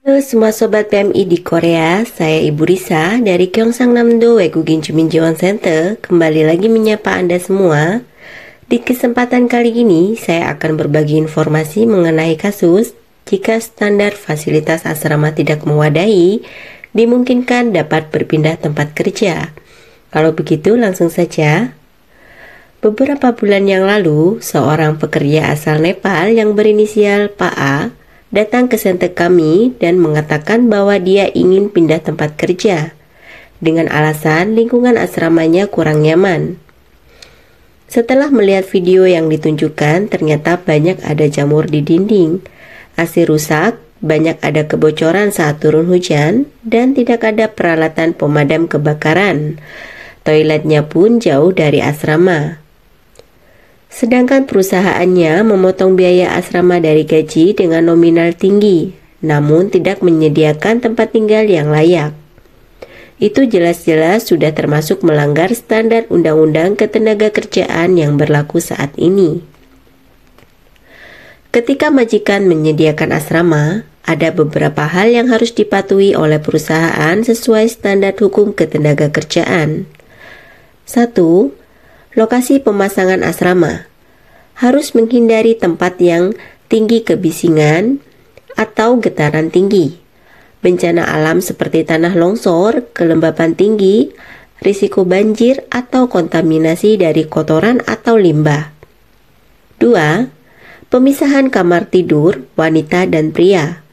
Halo semua Sobat PMI di Korea, saya Ibu Risa dari Gyeongsangnam-do Waegugin Juminjiwon Center kembali lagi menyapa Anda semua. Di kesempatan kali ini, saya akan berbagi informasi mengenai kasus jika standar fasilitas asrama tidak mewadahi, dimungkinkan dapat berpindah tempat kerja. Kalau begitu langsung saja. Beberapa bulan yang lalu, seorang pekerja asal Nepal yang berinisial Pak A datang ke center kami dan mengatakan bahwa dia ingin pindah tempat kerja dengan alasan lingkungan asramanya kurang nyaman. Setelah melihat video yang ditunjukkan, ternyata banyak ada jamur di dinding, AC rusak, banyak ada kebocoran saat turun hujan, dan tidak ada peralatan pemadam kebakaran. Toiletnya pun jauh dari asrama. Sedangkan perusahaannya memotong biaya asrama dari gaji dengan nominal tinggi, namun tidak menyediakan tempat tinggal yang layak. Itu jelas-jelas sudah termasuk melanggar standar Undang-Undang Ketenagakerjaan yang berlaku saat ini. Ketika majikan menyediakan asrama, ada beberapa hal yang harus dipatuhi oleh perusahaan sesuai standar hukum ketenagakerjaan. 1. Lokasi pemasangan asrama harus menghindari tempat yang tinggi kebisingan atau getaran tinggi, bencana alam seperti tanah longsor, kelembapan tinggi, risiko banjir atau kontaminasi dari kotoran atau limbah. 2. Pemisahan kamar tidur wanita dan pria.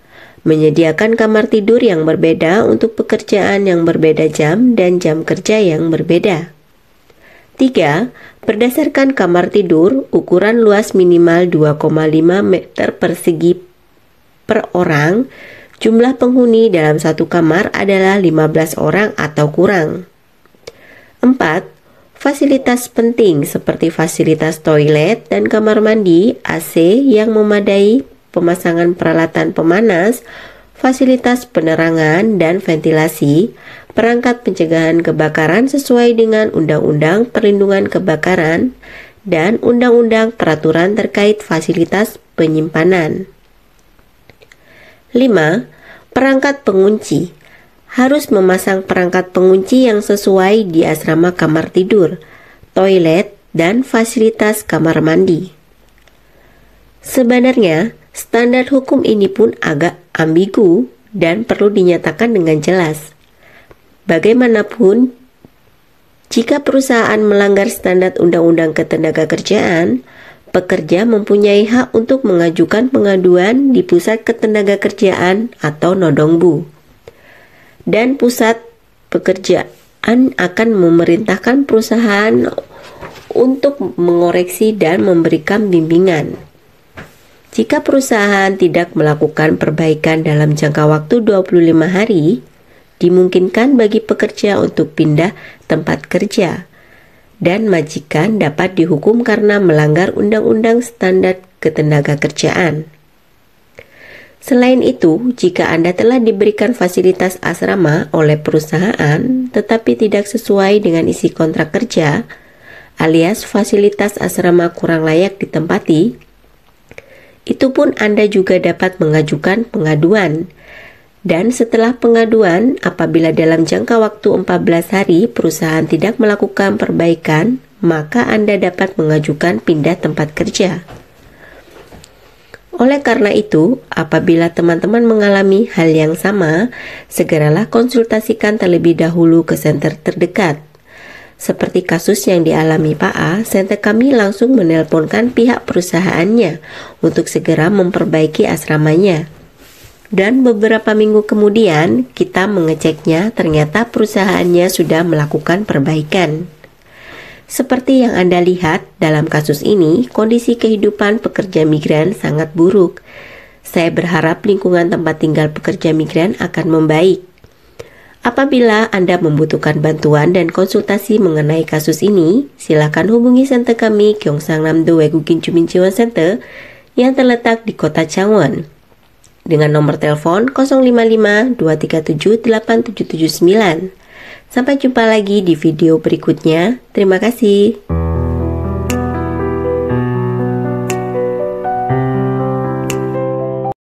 Menyediakan kamar tidur yang berbeda untuk pekerjaan yang berbeda jam dan jam kerja yang berbeda. 3. Berdasarkan kamar tidur, ukuran luas minimal 2,5 meter persegi per orang, jumlah penghuni dalam satu kamar adalah 15 orang atau kurang. 4. Fasilitas penting seperti fasilitas toilet dan kamar mandi, AC yang memadai, pemasangan peralatan pemanas, fasilitas penerangan dan ventilasi, perangkat pencegahan kebakaran sesuai dengan Undang-Undang Perlindungan Kebakaran dan Undang-Undang Peraturan terkait fasilitas penyimpanan. 5. Perangkat pengunci. Harus memasang perangkat pengunci yang sesuai di asrama kamar tidur, toilet, dan fasilitas kamar mandi. Sebenarnya, standar hukum ini pun agak ambigu dan perlu dinyatakan dengan jelas. Bagaimanapun, jika perusahaan melanggar standar Undang-Undang Ketenagakerjaan, pekerja mempunyai hak untuk mengajukan pengaduan di Pusat Ketenagakerjaan atau Nodongbu. Dan pusat pekerjaan akan memerintahkan perusahaan untuk mengoreksi dan memberikan bimbingan. Jika perusahaan tidak melakukan perbaikan dalam jangka waktu 25 hari, dimungkinkan bagi pekerja untuk pindah tempat kerja, dan majikan dapat dihukum karena melanggar Undang-Undang Standar Ketenagakerjaan. Selain itu, jika Anda telah diberikan fasilitas asrama oleh perusahaan tetapi tidak sesuai dengan isi kontrak kerja, alias fasilitas asrama kurang layak ditempati, itu pun Anda juga dapat mengajukan pengaduan. Dan setelah pengaduan, apabila dalam jangka waktu 14 hari perusahaan tidak melakukan perbaikan, maka Anda dapat mengajukan pindah tempat kerja. Oleh karena itu, apabila teman-teman mengalami hal yang sama, segeralah konsultasikan terlebih dahulu ke center terdekat. Seperti kasus yang dialami Pak A, center kami langsung menelponkan pihak perusahaannya untuk segera memperbaiki asramanya. Dan beberapa minggu kemudian kita mengeceknya, ternyata perusahaannya sudah melakukan perbaikan. Seperti yang Anda lihat dalam kasus ini, kondisi kehidupan pekerja migran sangat buruk. Saya berharap lingkungan tempat tinggal pekerja migran akan membaik. Apabila Anda membutuhkan bantuan dan konsultasi mengenai kasus ini, silakan hubungi center kami Gyeongsangnam-do Waegugin Juminjiwon Center yang terletak di kota Changwon dengan nomor telepon 055 237 8779. Sampai jumpa lagi di video berikutnya. Terima kasih.